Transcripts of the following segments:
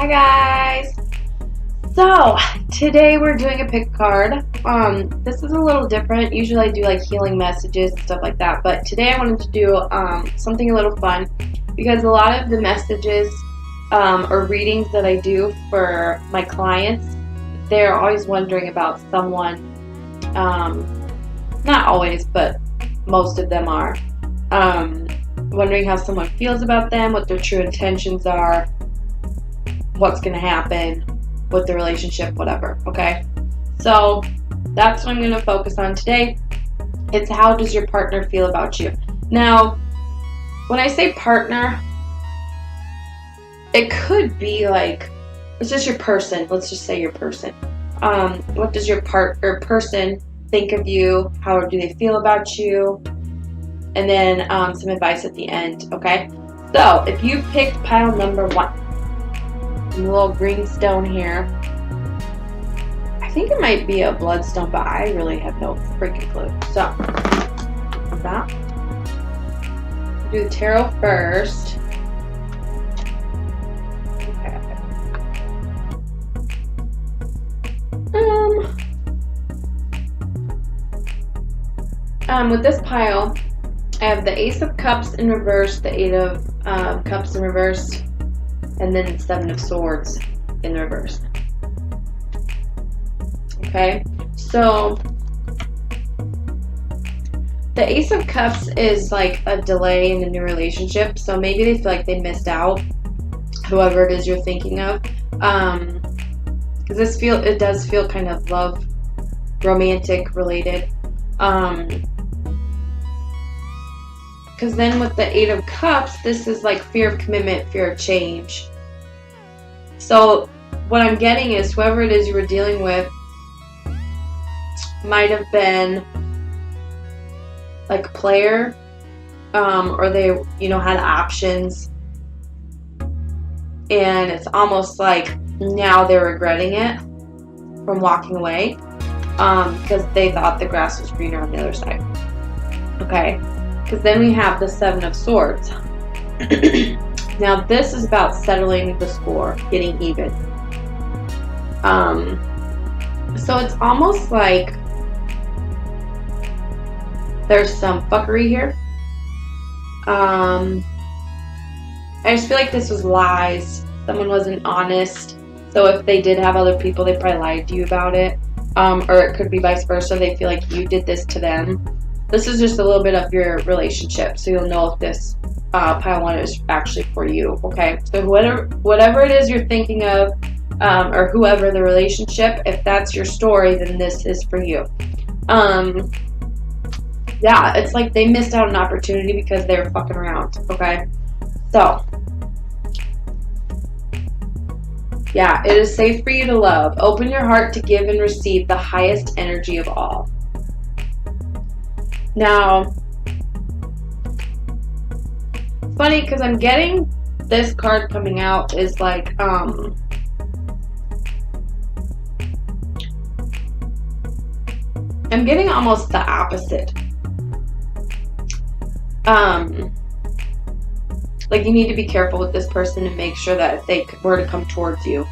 Hi guys! So, today we're doing a pick card. This is a little different. Usually I do like healing messages and stuff like that, but today I wanted to do something a little fun because a lot of the messages or readings that I do for my clients, they're always wondering about someone, not always, but most of them are, wondering how someone feels about them, what their true intentions are, what's going to happen with the relationship, whatever, okay? So that's what I'm going to focus on today. It's how does your partner feel about you? Now, when I say partner, it could be like, it's just your person. Let's just say your person. What does your person think of you? How do they feel about you? And then some advice at the end, okay? So if you picked pile number 1, a little green stone here. I think it might be a bloodstone, but I really have no freaking clue. So, that. Do the tarot first. Okay. With this pile, I have the Ace of Cups in reverse, the Eight of Cups in reverse, and then 7 of Swords in reverse. Okay, so the Ace of Cups is like a delay in a new relationship, so maybe they feel like they missed out, whoever it is you're thinking of, because it does feel kind of love, romantic related, because then with the Eight of Cups, this is like fear of commitment, fear of change. So what I'm getting is whoever it is you were dealing with might have been like a player, or they, had options. And it's almost like now they're regretting it from walking away, because they thought the grass was greener on the other side. Okay. Because then we have the 7 of Swords. Now this is about settling the score, getting even. So it's almost like there's some fuckery here. I just feel like this was lies. Someone wasn't honest. So if they did have other people, they probably lied to you about it. Or it could be vice versa. They feel like you did this to them. This is just a little bit of your relationship, so you'll know if this pile 1 is actually for you, okay? So whatever it is you're thinking of, or whoever the relationship, if that's your story, then this is for you. Yeah, it's like they missed out on an opportunity because they were fucking around, okay? So, yeah, it is safe for you to love. Open your heart to give and receive the highest energy of all. Now, it's funny because I'm getting this card coming out is like, I'm getting almost the opposite. Like you need to be careful with this person and make sure that if they were to come towards you,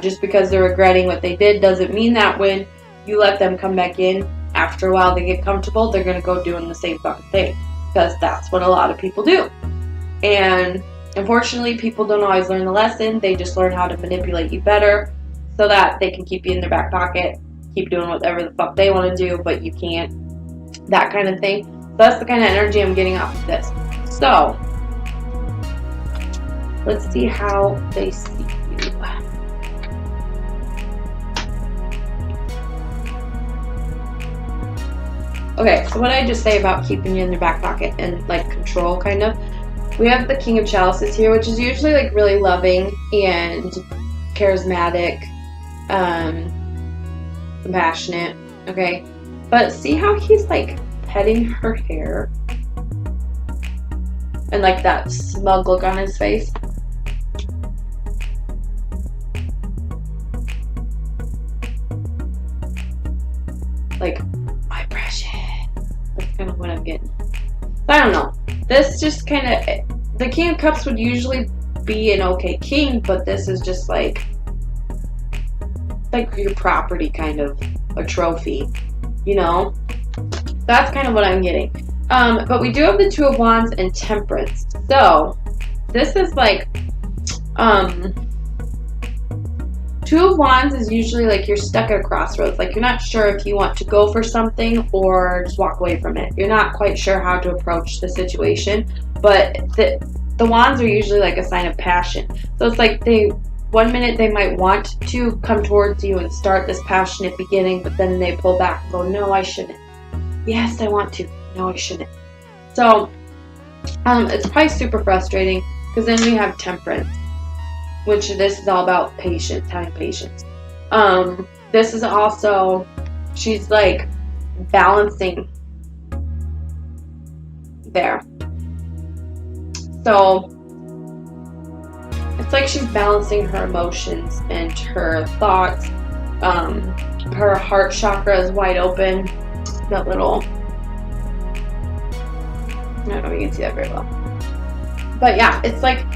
just because they're regretting what they did doesn't mean that when you let them come back in, after a while they get comfortable, they're going to go doing the same fucking thing, because that's what a lot of people do. And unfortunately, people don't always learn the lesson. They just learn how to manipulate you better so that they can keep you in their back pocket, keep doing whatever the fuck they want to do, but you can't, that kind of thing. So that's the kind of energy I'm getting off of this. So let's see how they see you. Okay, so what did I just say about keeping you in your back pocket and like control, kind of? We have the King of Chalices here, which is usually like really loving and charismatic, compassionate, okay? But see how he's like petting her hair and like that smug look on his face? Like, my precious. That's kind of what I'm getting. I don't know. This just kind of, the King of Cups would usually be an okay king, but this is just like your property, kind of a trophy, you know? That's kind of what I'm getting. But we do have the Two of Wands and Temperance. So this is like, Two of Wands is usually like you're stuck at a crossroads. Like you're not sure if you want to go for something or just walk away from it. You're not quite sure how to approach the situation. But the wands are usually like a sign of passion. So it's like one minute they might want to come towards you and start this passionate beginning, but then they pull back and go, no, I shouldn't. Yes, I want to. No, I shouldn't. So it's probably super frustrating, because then we have Temperance, which this is all about patience, having patience. This is also, she's like balancing there. So it's like she's balancing her emotions and her thoughts. Her heart chakra is wide open. That little, I don't know if you can see that very well. But yeah, it's like,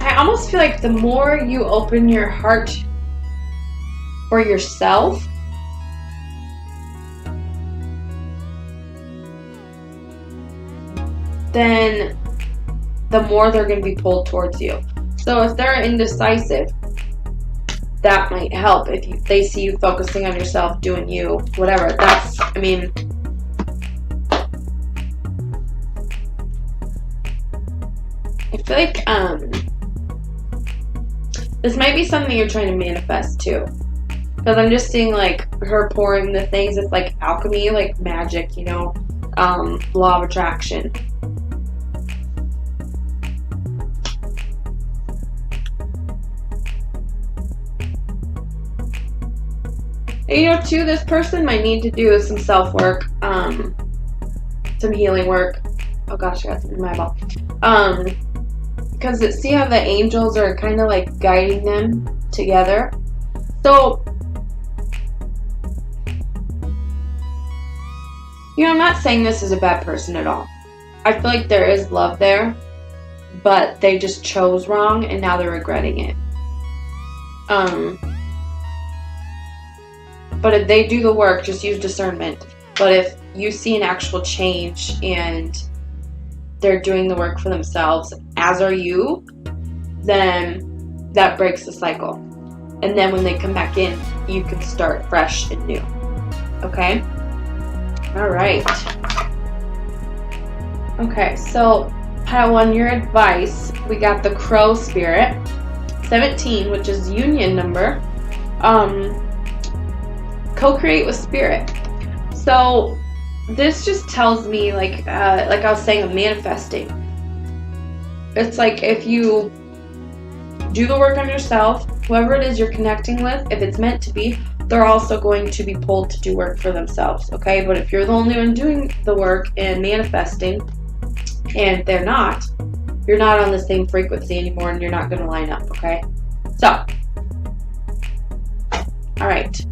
I almost feel like the more you open your heart for yourself, then the more they're going to be pulled towards you. So if they're indecisive, that might help. If they see you focusing on yourself, doing you, whatever. That's, I mean, I feel like this might be something you're trying to manifest too. Because I'm just seeing like her pouring the things. It's like alchemy, like magic, you know, law of attraction. And, you know, too, this person might need to do some self-work, some healing work. Oh gosh, I got something in my eyeball. Because see how the angels are kind of like guiding them together. So, you know, I'm not saying this is a bad person at all. I feel like there is love there, but they just chose wrong and now they're regretting it. But if they do the work, just use discernment. But if you see an actual change and they're doing the work for themselves, as are you, then that breaks the cycle. And then when they come back in, you can start fresh and new. Okay? All right. Okay, so pile on your advice. We got the Crow Spirit, 17, which is union number. Co-create with Spirit. So this just tells me, like I was saying, of manifesting. It's like if you do the work on yourself, whoever it is you're connecting with, if it's meant to be, they're also going to be pulled to do work for themselves, okay? But if you're the only one doing the work and manifesting, and they're not, you're not on the same frequency anymore, and you're not going to line up, okay? So, all right.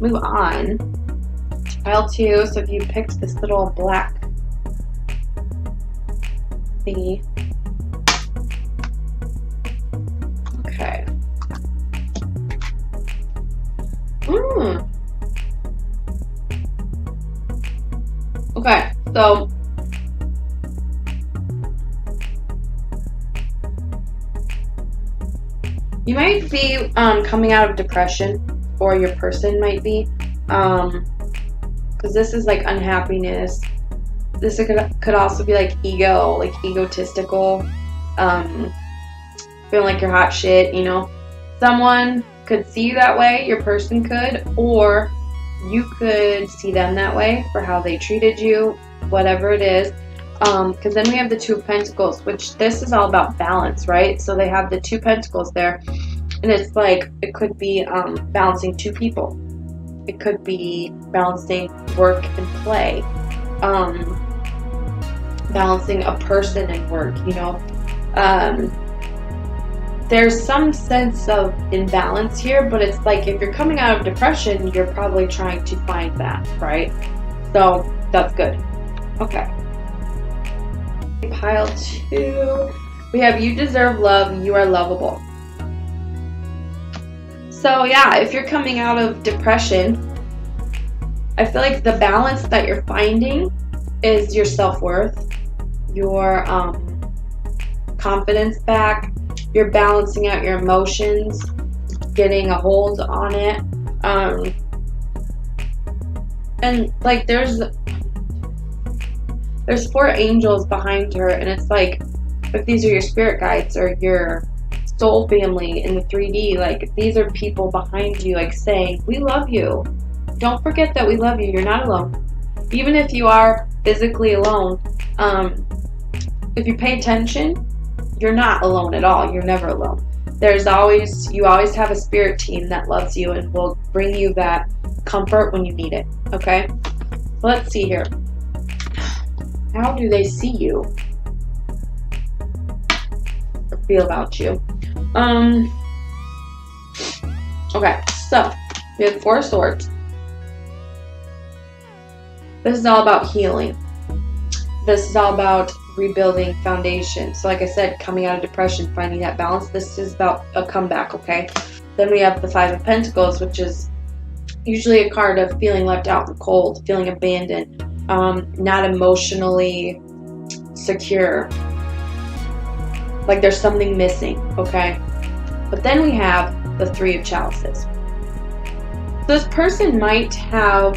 Move on. Pile 2. So if you picked this little black thingy. Okay. Okay, so you might be coming out of depression, or your person might be, because this is like unhappiness. This could also be like ego, like egotistical, feeling like you're hot shit, you know. Someone could see you that way, your person could, or you could see them that way for how they treated you, whatever it is. Because then we have the Two of Pentacles, which this is all about balance, right? So they have the Two Pentacles there. And it's like, it could be balancing two people. It could be balancing work and play. Balancing a person and work, you know. There's some sense of imbalance here, but it's like if you're coming out of depression, you're probably trying to find that, right? So that's good. Okay. Pile 2, we have you deserve love, you are lovable. So yeah, if you're coming out of depression, I feel like the balance that you're finding is your self-worth, your confidence back, you're balancing out your emotions, getting a hold on it. And like there's 4 angels behind her, and it's like if these are your spirit guides or your soul family in the 3D, like these are people behind you, like saying, we love you. Don't forget that we love you. You're not alone. Even if you are physically alone, if you pay attention, you're not alone at all. You're never alone. You always have a spirit team that loves you and will bring you that comfort when you need it. Okay? So let's see here. How do they see you? Or feel about you? Okay, so we have 4 swords. This is all about healing. This is all about rebuilding foundation. So like I said, coming out of depression, finding that balance. This is about a comeback, okay? Then we have the 5 of Pentacles, which is usually a card of feeling left out in the cold, feeling abandoned, not emotionally secure. Like there's something missing, okay? But then we have the 3 of Chalices. So this person might have,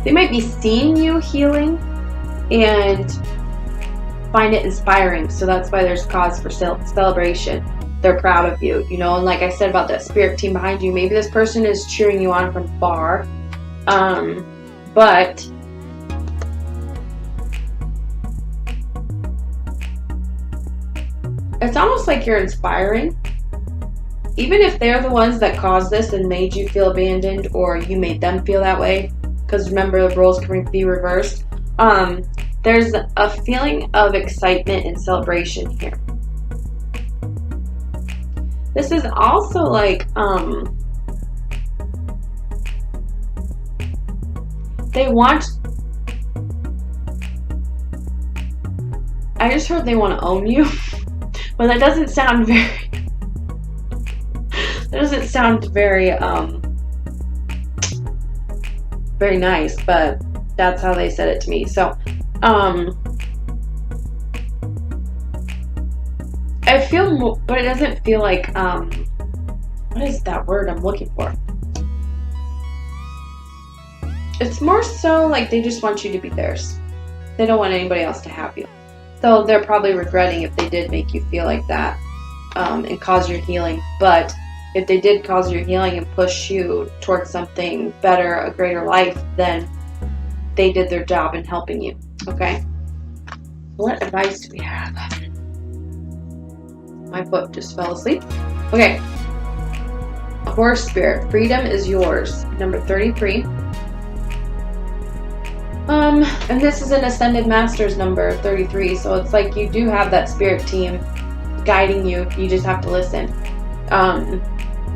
they might be seeing you healing and find it inspiring. So that's why there's cause for celebration. They're proud of you, you know, and like I said about that spirit team behind you, maybe this person is cheering you on from far, but it's almost like you're inspiring, even if they're the ones that caused this and made you feel abandoned, or you made them feel that way, because remember, the roles can be reversed. There's a feeling of excitement and celebration here. This is also like, they want, I just heard they want to own you, but that doesn't sound very, very nice, but that's how they said it to me. So, I feel more, but it doesn't feel like, what is that word I'm looking for? It's more so like they just want you to be theirs. They don't want anybody else to have you. So they're probably regretting if they did make you feel like that, and cause your healing. But if they did cause your healing and push you towards something better, a greater life, then they did their job in helping you. Okay? What advice do we have? My foot just fell asleep. Okay. Horse spirit. Freedom is yours. Number 33. And this is an Ascended Masters number 33. So it's like you do have that spirit team guiding you. You just have to listen.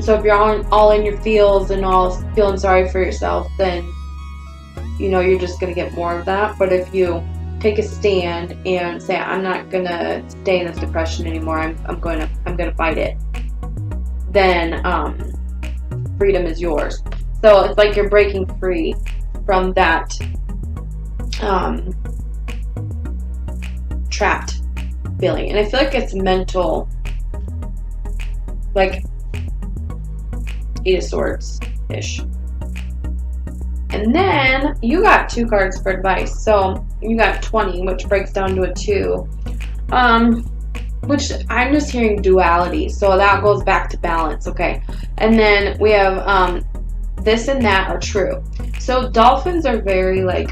So if you're all in your feels and all feeling sorry for yourself, then you know you're just gonna get more of that. But if you take a stand and say, I'm not gonna stay in this depression anymore, I'm gonna fight it, then freedom is yours. So it's like you're breaking free from that trapped feeling. And I feel like it's mental, like 8 of Swords ish. And then you got 2 cards for advice. So you got 20, which breaks down to a 2. Which I'm just hearing duality. So that goes back to balance, okay? And then we have this and that are true. So dolphins are very like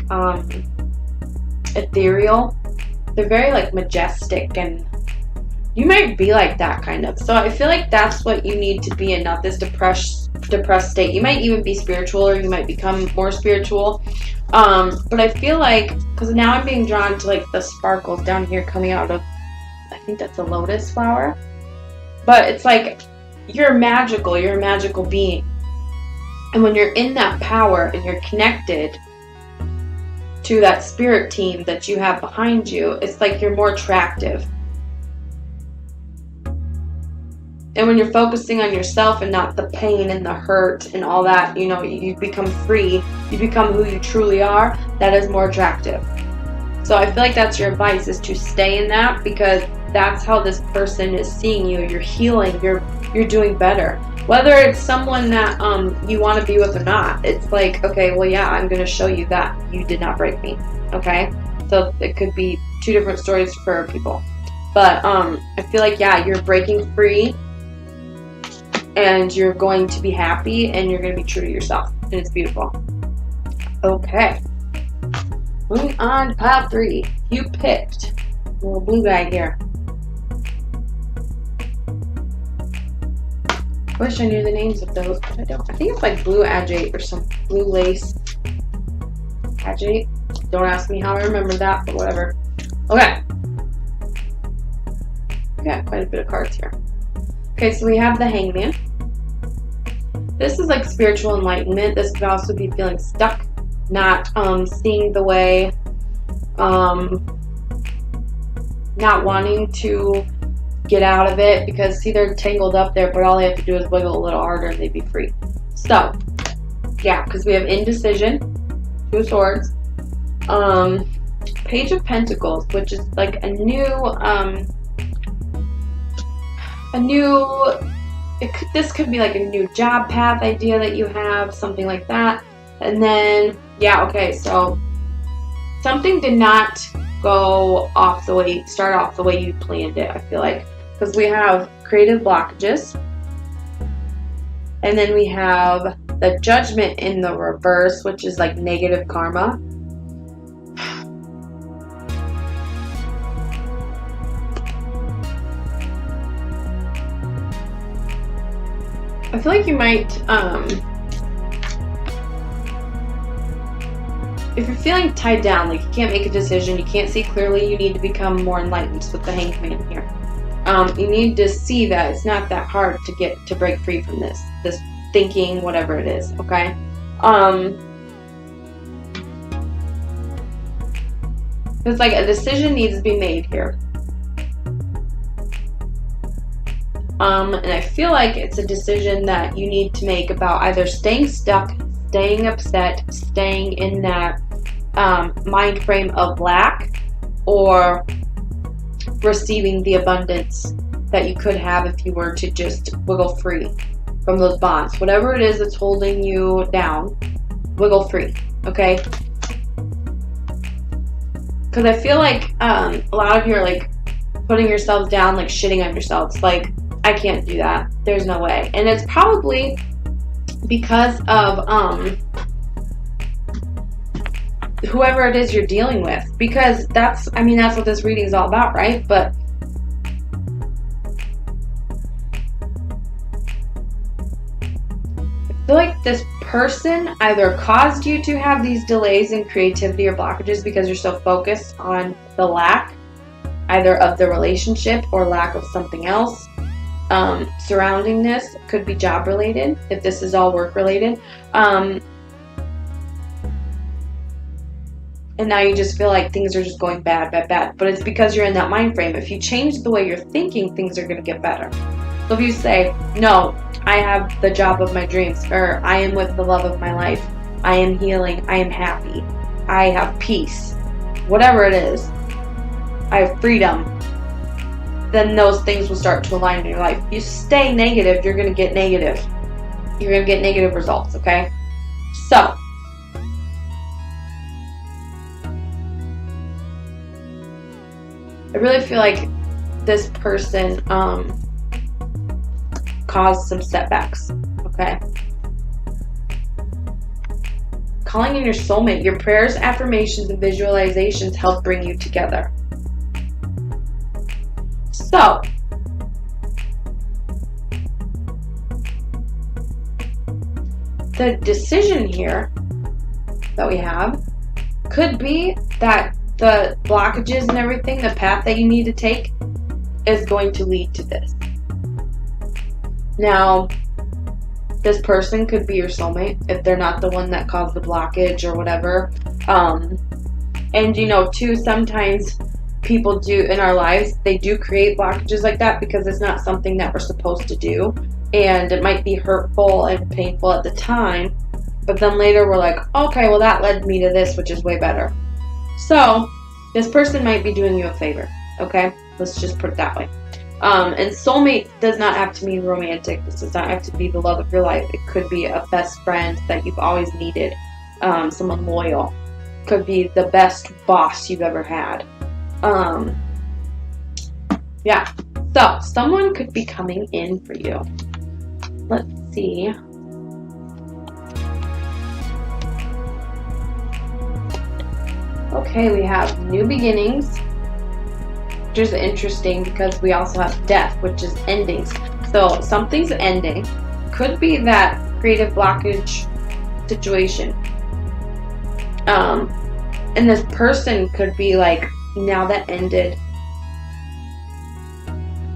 ethereal. They're very like majestic, and you might be like that kind of. So I feel like that's what you need to be in, not this depressed state. You might even be spiritual, or you might become more spiritual. But I feel like, because now I'm being drawn to like the sparkles down here coming out of, I think that's a lotus flower. But it's like you're a magical being. And when you're in that power and you're connected to that spirit team that you have behind you, it's like you're more attractive. And when you're focusing on yourself and not the pain and the hurt and all that, you know, you become free, you become who you truly are, that is more attractive. So I feel like that's your advice, is to stay in that, because that's how this person is seeing you. You're healing, you're doing better. Whether it's someone that you want to be with or not, it's like, okay, well, yeah, I'm going to show you that you did not break me, okay? So it could be two different stories for people. But I feel like, yeah, you're breaking free, and you're going to be happy, and you're going to be true to yourself, and it's beautiful. Okay. Moving on to pile 3. You picked a little blue guy here. I wish I knew the names of those, but I don't. I think it's like blue agate or some blue lace agate. Don't ask me how I remember that, but whatever. Okay. We got quite a bit of cards here. Okay, so we have the Hangman. This is like spiritual enlightenment. This could also be feeling stuck, not seeing the way, not wanting to get out of it, because see, they're tangled up there, but all they have to do is wiggle a little harder and they'd be free. So yeah, because we have indecision, 2 of swords, Page of Pentacles, which is like a new this could be like a new job path idea that you have, something like that. And then, yeah, okay, so something did not start off the way you planned it, I feel like. Because we have creative blockages. And then we have the Judgment in the reverse, which is like negative karma. I feel like you might, if you're feeling tied down, like you can't make a decision, you can't see clearly, you need to become more enlightened with the Hangman here. You need to see that it's not that hard to break free from this thinking, whatever it is, okay? It's like a decision needs to be made here. And I feel like it's a decision that you need to make about either staying stuck, staying upset, staying in that mind frame of lack, or receiving the abundance that you could have if you were to just wiggle free from those bonds. Whatever it is that's holding you down, wiggle free, okay? Because I feel like a lot of you are like putting yourselves down, like shitting on yourselves, like, I can't do that. There's no way. And it's probably because of whoever it is you're dealing with. Because that's what this reading is all about, right? But I feel like this person either caused you to have these delays in creativity or blockages because you're so focused on the lack, either of the relationship or lack of something else. Surrounding this. Could be job related, if this is all work related. And now you just feel like things are just going bad. But it's because you're in that mind frame. If you change the way you're thinking, things are going to get better. So if you say, no, I have the job of my dreams, or I am with the love of my life, I am healing, I am happy, I have peace, whatever it is, I have freedom, then those things will start to align in your life. If you stay negative, you're going to get negative. You're going to get negative results, okay? So, I really feel like this person caused some setbacks, okay? Calling in your soulmate. Your prayers, affirmations, and visualizations help bring you together. So, the decision here that we have could be that the blockages and everything, the path that you need to take, is going to lead to this. Now, this person could be your soulmate if they're not the one that caused the blockage or whatever. And too, sometimes people do in our lives, they do create blockages like that because it's not something that we're supposed to do, and it might be hurtful and painful at the time, but then later we're like, okay, well that led me to this, which is way better. So this person might be doing you a favor. Okay, let's just put it that way. And soulmate does not have to mean romantic. This does not have to be the love of your life. It could be a best friend that you've always needed, someone loyal. Could be the best boss you've ever had. Yeah, so someone could be coming in for you. Let's see. Okay, we have new beginnings, which is interesting because we also have death, which is endings. So something's ending. Could be that creative blockage situation. And this person could be like, now that ended.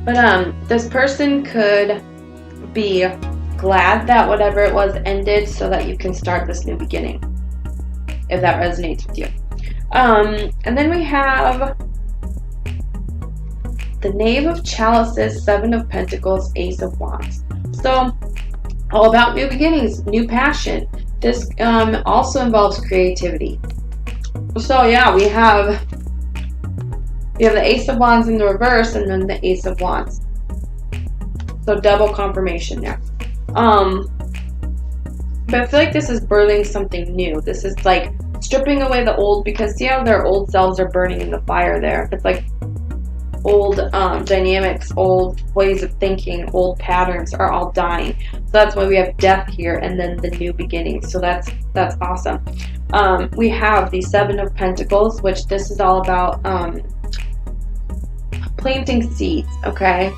But this person could be glad that whatever it was ended so that you can start this new beginning, if that resonates with you. And then we have the Knave of Chalices, Seven of Pentacles, Ace of Wands. So all about new beginnings, new passion. This also involves creativity. So yeah, we have the Ace of Wands in the reverse and then the Ace of Wands. So double confirmation there. But I feel like this is birthing something new. This is like stripping away the old, because see how their old selves are burning in the fire there. It's like old dynamics, old ways of thinking, old patterns are all dying. So that's why we have death here and then the new beginning. So that's awesome. We have the Seven of Pentacles, which this is all about planting seeds, okay?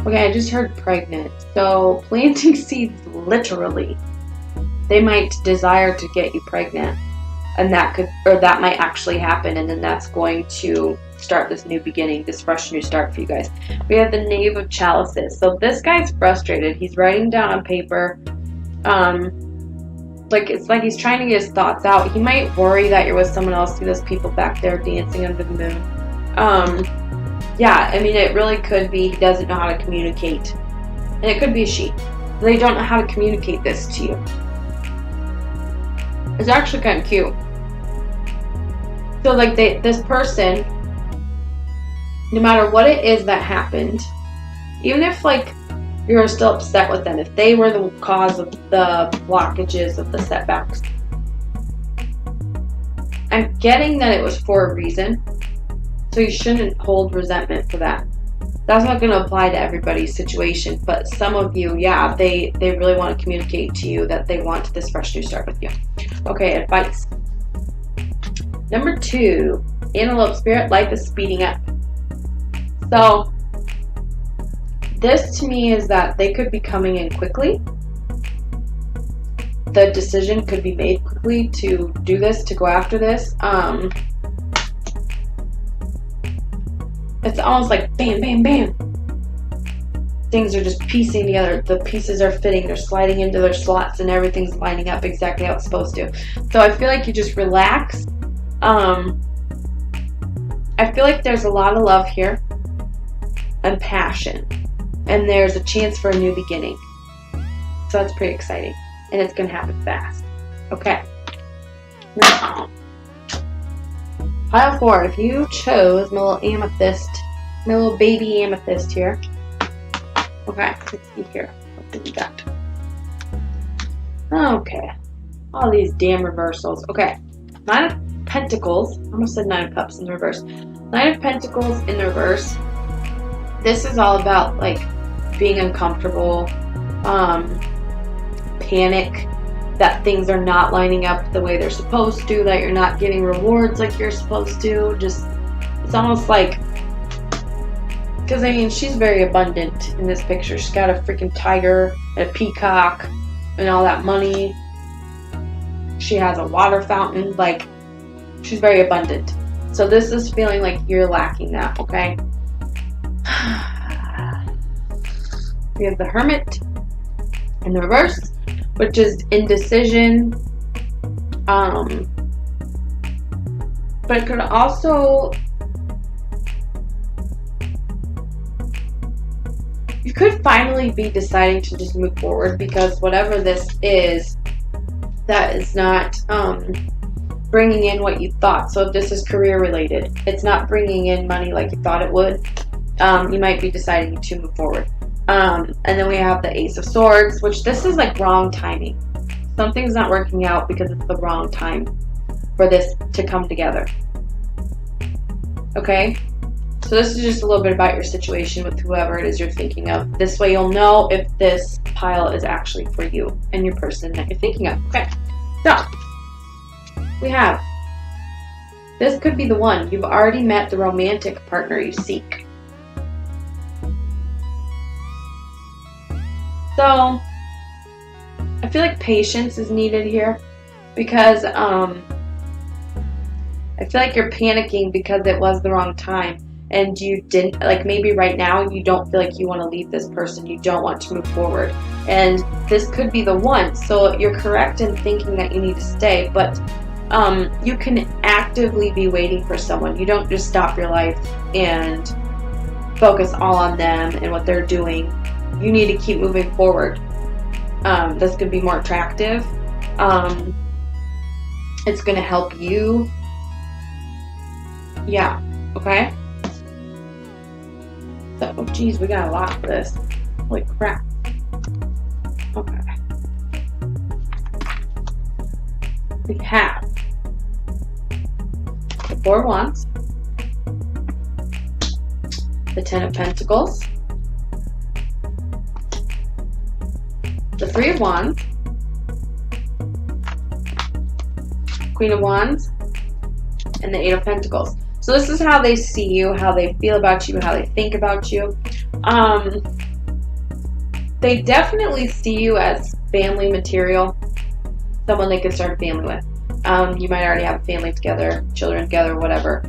Okay, I just heard pregnant. So planting seeds, literally. They might desire to get you pregnant, and that might actually happen, and then that's going to start this new beginning, this fresh new start for you guys. We have the Knave of Chalices. So this guy's frustrated. He's writing down on paper. It's like he's trying to get his thoughts out. He might worry that you're with someone else. See those people back there dancing under the moon. Yeah, I mean, it really could be he doesn't know how to communicate. And it could be a she. They don't know how to communicate this to you. It's actually kind of cute. So like this person, no matter what it is that happened, even if like you're still upset with them, if they were the cause of the blockages, of the setbacks, I'm getting that it was for a reason. So you shouldn't hold resentment for that. That's not going to apply to everybody's situation, but some of you, yeah, they really want to communicate to you that they want this fresh new start with you. Okay, advice. Number 2, Antelope Spirit, life is speeding up. So this to me is that they could be coming in quickly. The decision could be made quickly to do this, to go after this. It's almost like bam, bam, bam. Things are just piecing together. The pieces are fitting. They're sliding into their slots and everything's lining up exactly how it's supposed to. So I feel like you just relax. I feel like there's a lot of love here and passion. And there's a chance for a new beginning. So that's pretty exciting. And it's going to happen fast. Okay. Now, pile 4, if you chose my little amethyst, my little baby amethyst here. Okay, let's see here. What do we got? Okay. All these damn reversals. Okay. 9 of Pentacles. I almost said 9 of Cups in the reverse. 9 of Pentacles in the reverse. This is all about like being uncomfortable, panic, that things are not lining up the way they're supposed to, that you're not getting rewards like you're supposed to. Just, it's almost like, because I mean, she's very abundant in this picture. She's got a freaking tiger and a peacock and all that money. She has a water fountain. Like, she's very abundant. So this is feeling like you're lacking that, okay? We have the Hermit in the reverse, which is indecision, But it could also, you could finally be deciding to just move forward, because whatever this is, that is not bringing in what you thought. So if this is career related, it's not bringing in money like you thought it would. You might be deciding to move forward. And then we have the Ace of Swords, which this is like wrong timing. Something's not working out because it's the wrong time for this to come together. Okay? So this is just a little bit about your situation with whoever it is you're thinking of. This way you'll know if this pile is actually for you and your person that you're thinking of. Okay? So, we have, this could be the one. You've already met the romantic partner you seek. So, I feel like patience is needed here, because I feel like you're panicking because it was the wrong time, and you didn't, like, maybe right now you don't feel like you want to leave this person, you don't want to move forward, and this could be the one. So you're correct in thinking that you need to stay, but you can actively be waiting for someone. You don't just stop your life and focus all on them and what they're doing. You need to keep moving forward. This could be more attractive. It's going to help you. Yeah, okay? So, oh geez, we got a lot for this. Holy crap. Okay. We have the Four of Wands, the Ten of Pentacles, the Three of Wands, Queen of Wands, and the Eight of Pentacles. So this is how they see you, how they feel about you, how they think about you. They definitely see you as family material, someone they could start a family with. You might already have a family together, children together, whatever.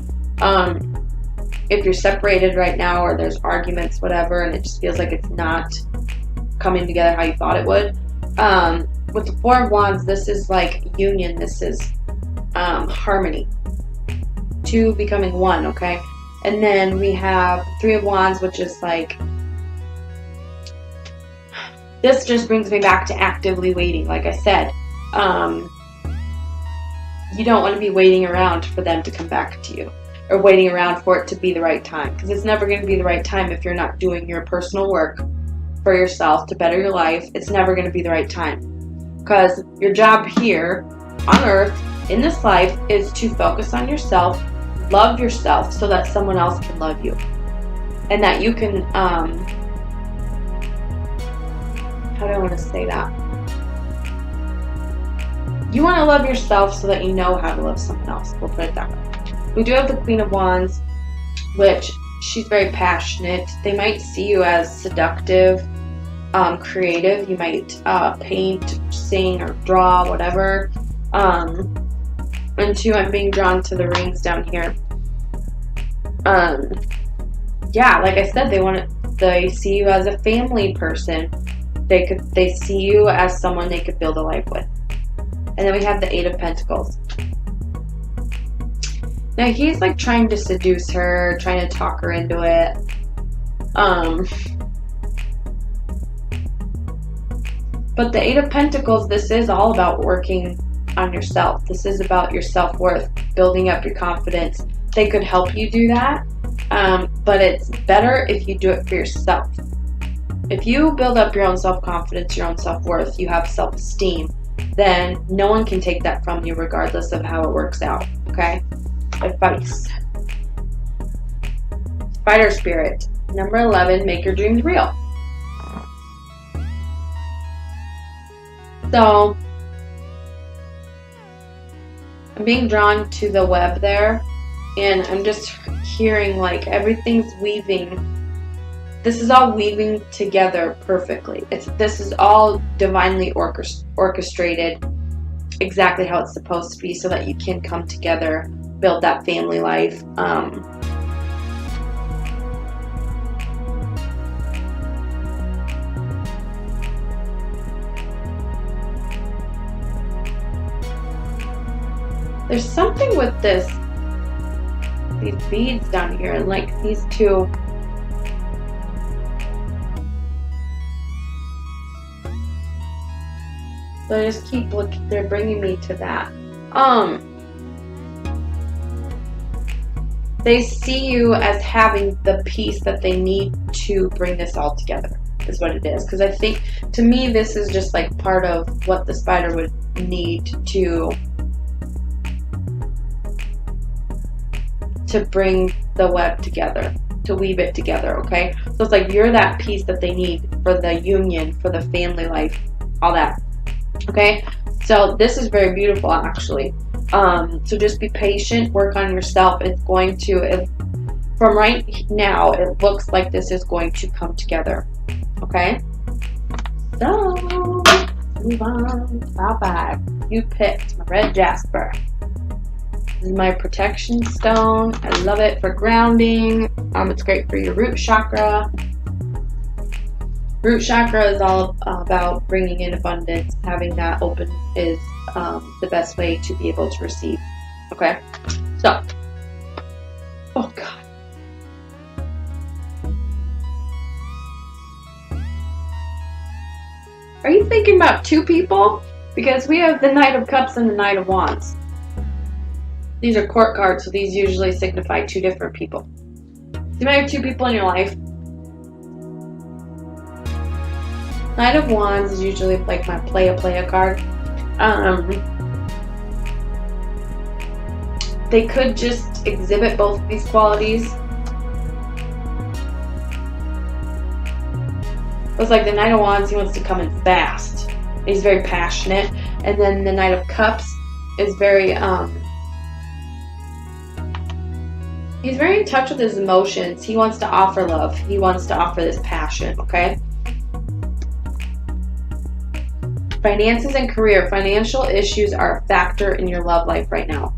If you're separated right now, or there's arguments, whatever, and it just feels like it's not coming together how you thought it would. With the Four of Wands, this is like union. This is harmony. Two becoming one, okay? And then we have Three of Wands, which is like, this just brings me back to actively waiting. Like I said, you don't want to be waiting around for them to come back to you, or waiting around for it to be the right time, because it's never going to be the right time if you're not doing your personal work for yourself to better your life. It's never going to be the right time, because your job here on earth in this life is to focus on yourself, love yourself, so that someone else can love you, and that you can how do I want to say that? You want to love yourself so that you know how to love someone else. We'll put it that way. We do have the Queen of Wands, which she's very passionate. They might see you as seductive, creative. You might paint, sing, or draw, whatever. And two, I'm being drawn to the rings down here. Yeah, like I said, they see you as a family person. They see you as someone they could build a life with. And then we have the Eight of Pentacles. Now he's like trying to seduce her, trying to talk her into it. But the Eight of Pentacles, this is all about working on yourself. This is about your self-worth, building up your confidence. They could help you do that, but it's better if you do it for yourself. If you build up your own self-confidence, your own self-worth, you have self-esteem, then no one can take that from you regardless of how it works out, okay? Advice. Spider Spirit. Number 11, make your dreams real. So, I'm being drawn to the web there, and I'm just hearing like everything's weaving. This is all weaving together perfectly. This is all divinely orchestrated exactly how it's supposed to be, so that you can come together, build that family life. There's something with these beads down here, and like these two. So I just keep looking. They're bringing me to that. They see you as having the piece that they need to bring this all together, is what it is. Because I think, to me, this is just like part of what the spider would need to bring the web together, to weave it together, okay? So it's like you're that piece that they need for the union, for the family life, all that, okay? So this is very beautiful, actually. So just be patient, work on yourself. It's going to, from right now, it looks like this is going to come together, okay? So, move on. Bye-bye. You picked my red jasper. This is my protection stone. I love it for grounding. It's great for your root chakra. Root chakra is all about bringing in abundance. Having that open is the best way to be able to receive. Okay? So, oh God. Are you thinking about two people? Because we have the Knight of Cups and the Knight of Wands. These are court cards, so these usually signify two different people. You might have two people in your life. Knight of Wands is usually like my playa card. They could just exhibit both of these qualities. It's like the Knight of Wands, he wants to come in fast. He's very passionate. And then the Knight of Cups is very, he's very in touch with his emotions. He wants to offer love. He wants to offer this passion, okay? Finances and career. Financial issues are a factor in your love life right now.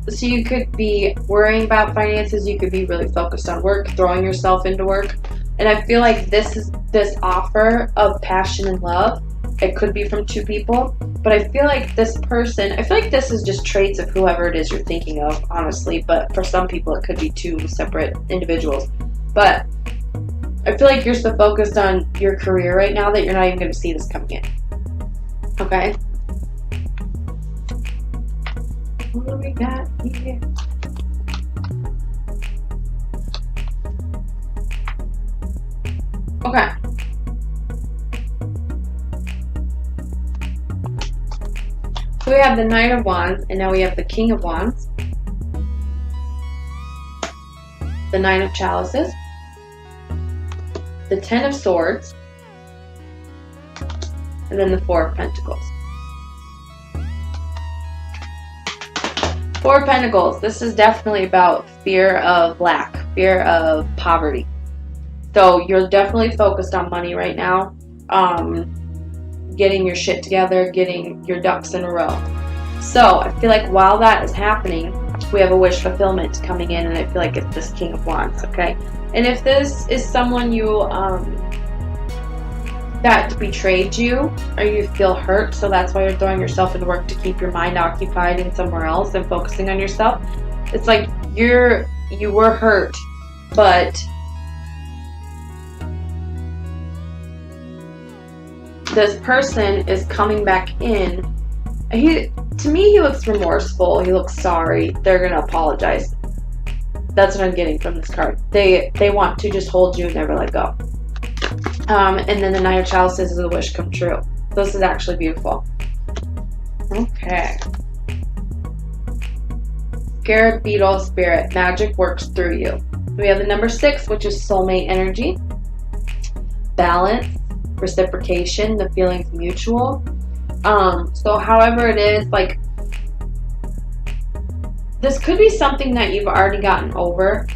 So you could be worrying about finances. You could be really focused on work, throwing yourself into work. And I feel like this offer of passion and love, it could be from two people. But I feel like this person, I feel like this is just traits of whoever it is you're thinking of, honestly. But for some people, it could be two separate individuals. But I feel like you're so focused on your career right now that you're not even going to see this coming in. Okay? What do we got here? Okay. So we have the Knight of Wands, and now we have the King of Wands. The Nine of Chalices. The Ten of Swords. And then the Four of Pentacles. Four of Pentacles. This is definitely about fear of lack, fear of poverty. So you're definitely focused on money right now. Getting your shit together, getting your ducks in a row. So I feel like while that is happening, we have a wish fulfillment coming in, and I feel like it's this King of Wands, okay? And if this is someone you that betrayed you, or you feel hurt, so that's why you're throwing yourself into work to keep your mind occupied in somewhere else and focusing on yourself. It's like you were hurt, but this person is coming back in. To me, he looks remorseful. He looks sorry. They're gonna apologize. That's what I'm getting from this card. They want to just hold you and never let go. And then the Nine of Chalices is a wish come true. This is actually beautiful. Okay. Scarab Beetle Spirit. Magic works through you. We have the number 6, which is soulmate energy. Balance. Reciprocation. The feeling's mutual. So however it is, like, this could be something that you've already gotten over.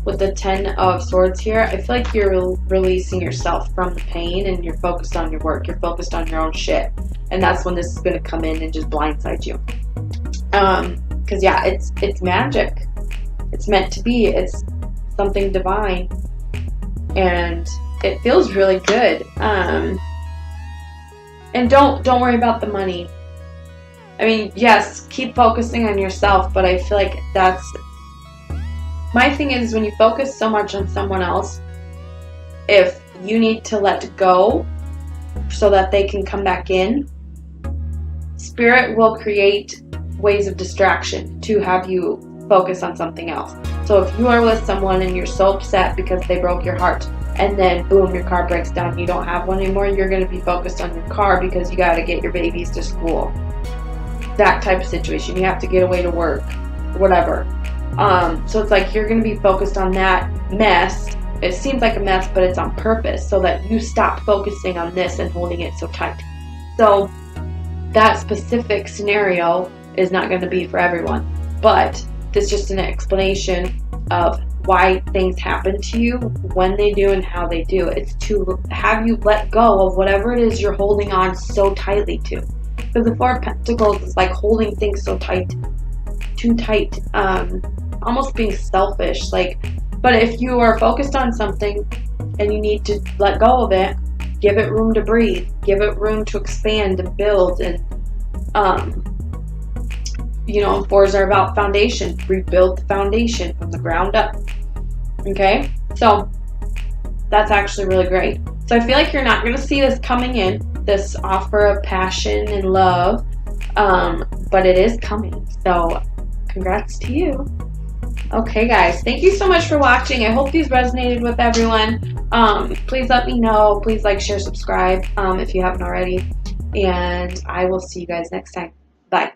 With the 10 of Swords here, I feel like you're releasing yourself from the pain and you're focused on your work. You're focused on your own shit. And that's when this is going to come in and just blindside you. Because, yeah, it's magic. It's meant to be. It's something divine. And it feels really good. And don't worry about the money. I mean, yes, keep focusing on yourself, but I feel like that's my thing is when you focus so much on someone else, if you need to let go so that they can come back in, Spirit will create ways of distraction to have you focus on something else. So if you are with someone and you're so upset because they broke your heart, and then boom, your car breaks down, you don't have one anymore, you're going to be focused on your car because you got to get your babies to school. That type of situation. You have to get away to work, whatever. So it's like you're going to be focused on that mess. It seems like a mess, but it's on purpose so that you stop focusing on this and holding it so tight. So that specific scenario is not going to be for everyone, but this is just an explanation of why things happen to you, when they do, and how they do. It's to have you let go of whatever it is you're holding on so tightly to. Because the Four of Pentacles is like holding things so tight, too tight, almost being selfish. But if you are focused on something and you need to let go of it, give it room to breathe, give it room to expand and build. And fours are about foundation. Rebuild the foundation from the ground up. Okay, so that's actually really great. So I feel like you're not going to see this coming in, this offer of passion and love, but it is coming. So congrats to you. Okay, guys, thank you so much for watching. I hope these resonated with everyone. Please let me know. Please like, share, subscribe if you haven't already. And I will see you guys next time. Bye.